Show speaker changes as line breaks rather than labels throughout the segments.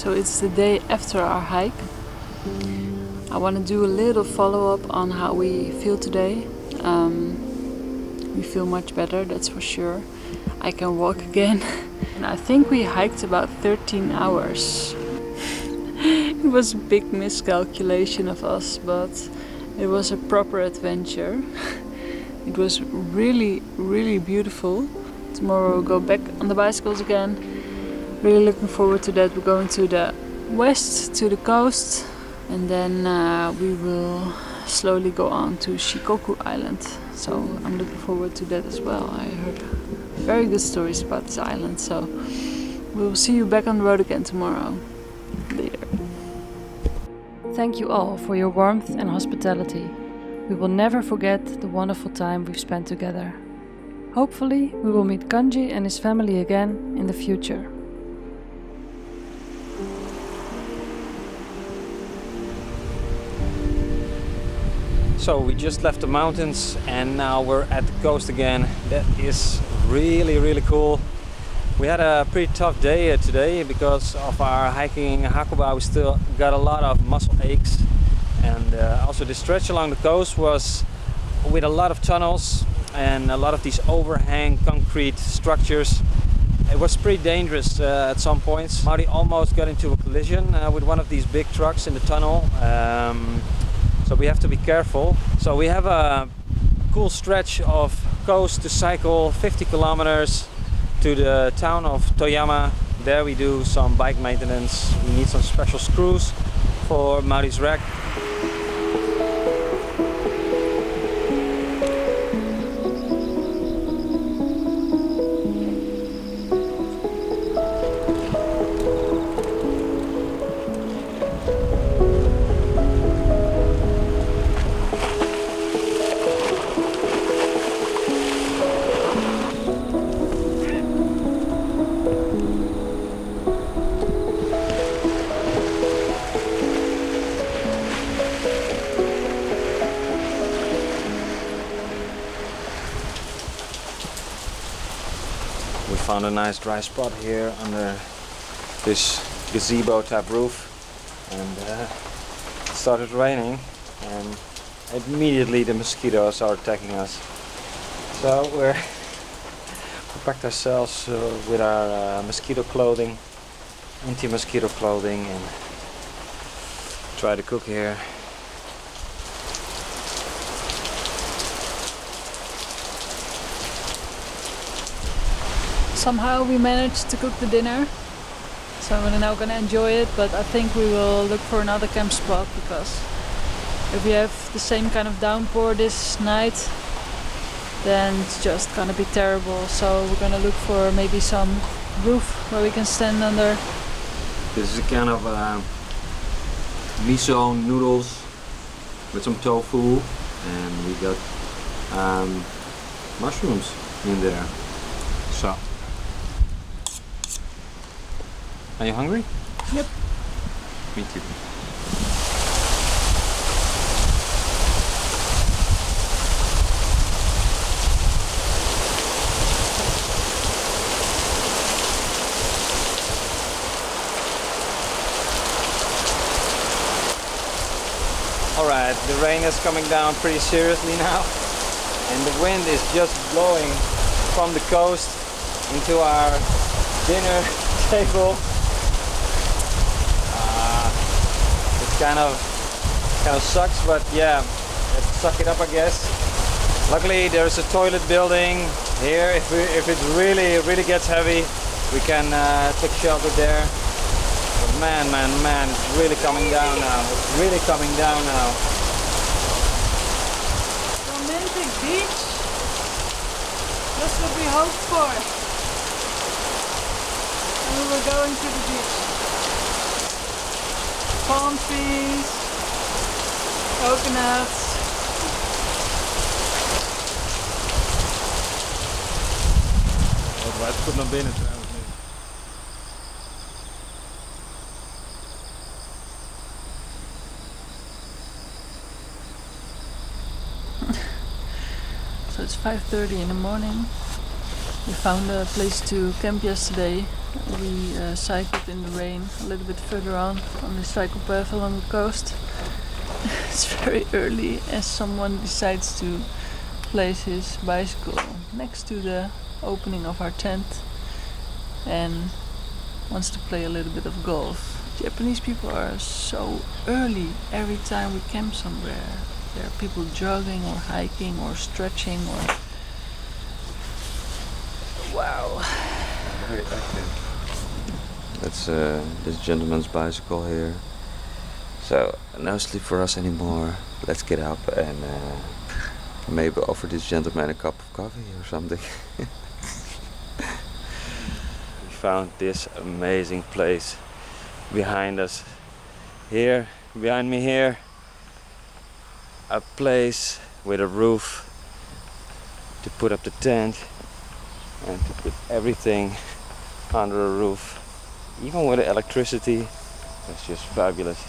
So it's the day after our hike. I want to do a little follow-up on how we feel today. We feel much better, that's for sure. I can walk again. And I think we hiked about 13 hours. It was a big miscalculation of us, but it was a proper adventure. It was really, really beautiful. Tomorrow we'll go back on the bicycles again. Really looking forward to that. We're going to the west, to the coast, and then we will slowly go on to Shikoku Island. So I'm looking forward to that as well. I heard very good stories about this island, so we'll see you back on the road again tomorrow. Later.
Thank you all for your warmth and hospitality. We will never forget the wonderful time we've spent together. Hopefully, we will meet Kanji and his family again in the future.
So we just left the mountains and now we're at the coast again. That is really, really cool. We had a pretty tough day today because of our hiking in Hakuba. We still got a lot of muscle aches, and also the stretch along the coast was with a lot of tunnels and a lot of these overhang concrete structures. It was pretty dangerous at some points. Mauri almost got into a collision with one of these big trucks in the tunnel, so we have to be careful. So we have a cool stretch of coast to cycle 50 kilometers to the town of Toyama. There we do some bike maintenance. We need some special screws for Mauri's rack. We found a nice dry spot here under this gazebo type roof, and it started raining and immediately the mosquitoes are attacking us. So we packed ourselves with our mosquito clothing, anti-mosquito clothing, and try to cook here.
Somehow we managed to cook the dinner, so we're now gonna enjoy it, but I think we will look for another camp spot, because if we have the same kind of downpour this night, then it's just gonna be terrible. So we're gonna look for maybe some roof where we can stand under.
This is a kind of miso noodles with some tofu, and we got mushrooms in there. So, are you hungry?
Yep.
Me too. Alright, the rain is coming down pretty seriously now, and the wind is just blowing from the coast into our dinner table. It kind of sucks, but yeah, let's suck it up, I guess. Luckily there's a toilet building here. If it really gets heavy, we can take shelter there. But man, it's really coming down now. It's really coming down now.
Romantic beach. That's what we hoped for. And we were going to the beach. Palm trees, coconuts.
Het komt naar binnen trouwens nu.
So it's 5:30 in the morning. We found a place to camp yesterday, We cycled in the rain a little bit further on the cycle path along the coast. It's very early as someone decides to place his bicycle next to the opening of our tent and wants to play a little bit of golf. Japanese people are so early every time we camp somewhere. There are people jogging or hiking or stretching or... Wow.
Very active. That's this gentleman's bicycle here. So, no sleep for us anymore. Let's get up and maybe offer this gentleman a cup of coffee or something. We found this amazing place behind us. Here, behind me here, a place with a roof to put up the tent and to put everything under a roof. Even with the electricity, it's just fabulous.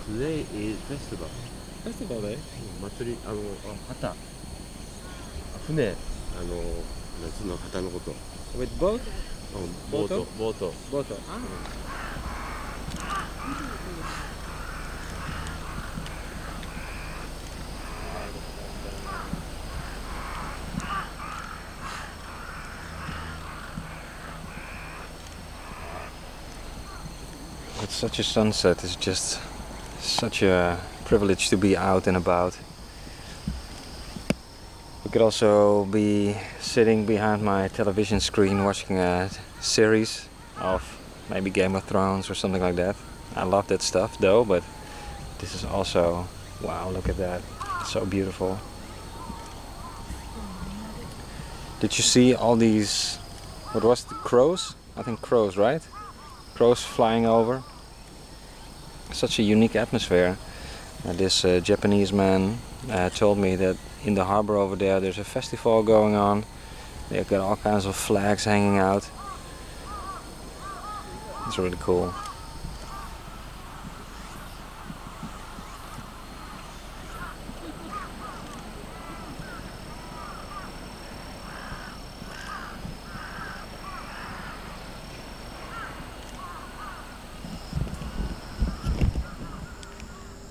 Today is festival.
Festival day?
祭り、旗。船、夏の旗のこと。
With boat?
ボート。ボート。
Boat. It's such a sunset. It's just such a privilege to be out and about. We could also be sitting behind my television screen watching a series of maybe Game of Thrones or something like that. I love that stuff though, but this is also, wow, look at that. It's so beautiful. Did you see all these, what was it, crows? I think crows, right? Crows flying over. Such a unique atmosphere. This Japanese man told me that in the harbor over there there's a festival going on. They've got all kinds of flags hanging out. It's really cool.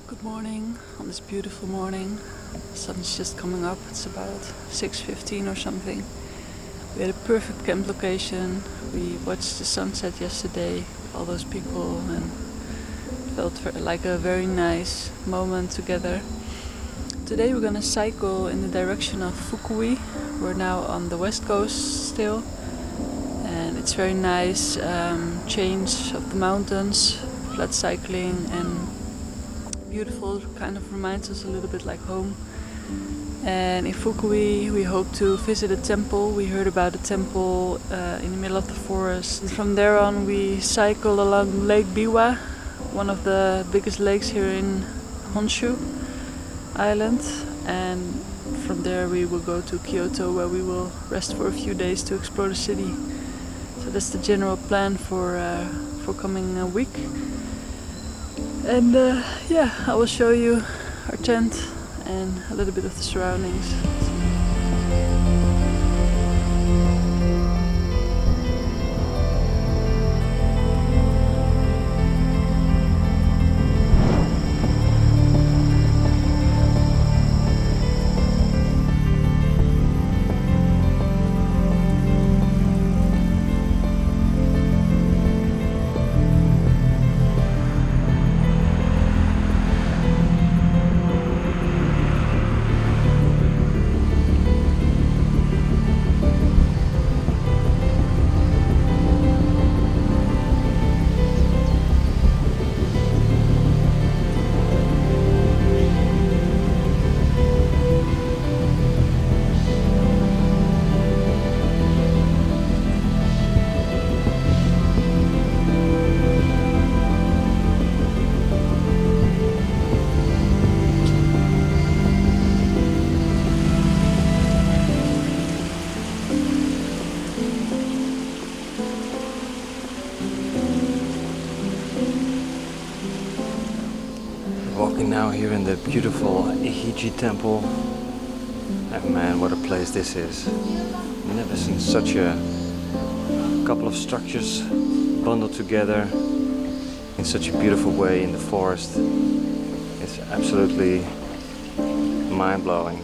Good morning, on this beautiful morning. The sun's just coming up, it's about 6:15 or something. We had a perfect camp location. We watched the sunset yesterday, all those people, and felt like a very nice moment together. Today we're gonna cycle in the direction of Fukui. We're now on the west coast still, and it's very nice change of the mountains, flat cycling and beautiful, kind of reminds us a little bit like home. And in Fukui we hope to visit a temple. We heard about a temple in the middle of the forest. And from there on we cycle along Lake Biwa, one of the biggest lakes here in Honshu Island, and from there we will go to Kyoto, where we will rest for a few days to explore the city. So So that's the general plan for coming week. And yeah, I will show you our tent and a little bit of the surroundings.
Walking now here in the beautiful Ihiji temple, and man, what a place this is. Never seen such a couple of structures bundled together in such a beautiful way in the forest. It's absolutely mind-blowing.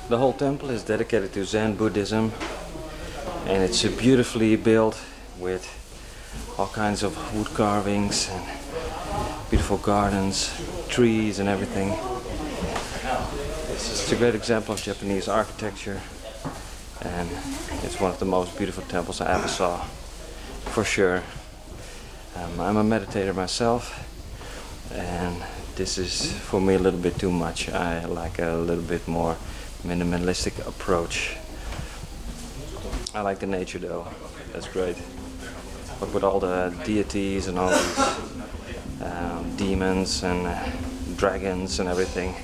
The whole temple is dedicated to Zen Buddhism, and it's beautifully built with all kinds of wood carvings and beautiful gardens, trees and everything. It's a great example of Japanese architecture, and it's one of the most beautiful temples I ever saw, for sure. I'm a meditator myself, and this is for me a little bit too much. I like a little bit more minimalistic approach. I like the nature though, that's great. But with all the deities and all these demons and dragons and everything,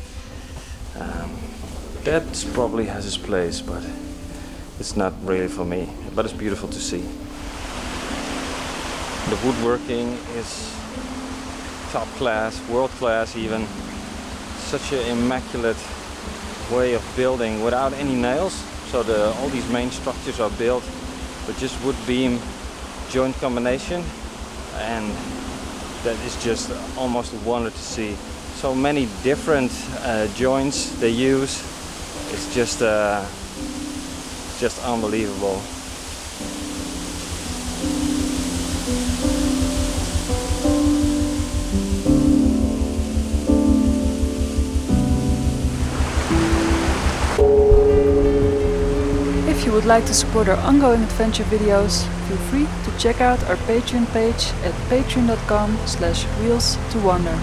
that probably has its place, but it's not really for me. But it's beautiful to see. The woodworking is top class, world class even. Such an immaculate way of building without any nails. So all these main structures are built with just wood beam joint combination, and that is just almost a wonder to see. So many different joints they use. It's just unbelievable.
If you would like to support our ongoing adventure videos, feel free to check out our Patreon page at patreon.com/wheels to wander.